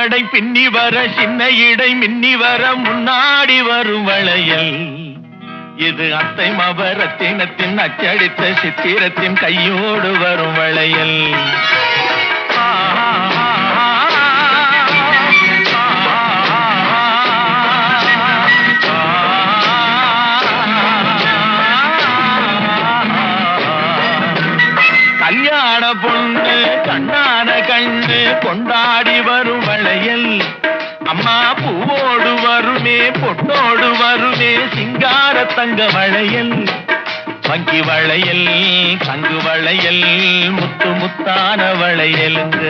நடை பின்னி வர சின்ன இடை மின்னி வர முன்னாடி வரும் வளையல் இது அத்தை மபரத்தினத்தின் அச்சடித்த சித்திரத்தின் கையோடு வரும் வளையல் கல்யாண பொண்ணு கண்ணான கண்ணு கொண்டாடி வரும் வளையல் அம்மா பூவோடு வருமே பொட்டோடு வருமே சிங்கார தங்க வளையல் வங்கி வளையல் தங்கு வளையல் முத்து முத்தான வளையலுங்க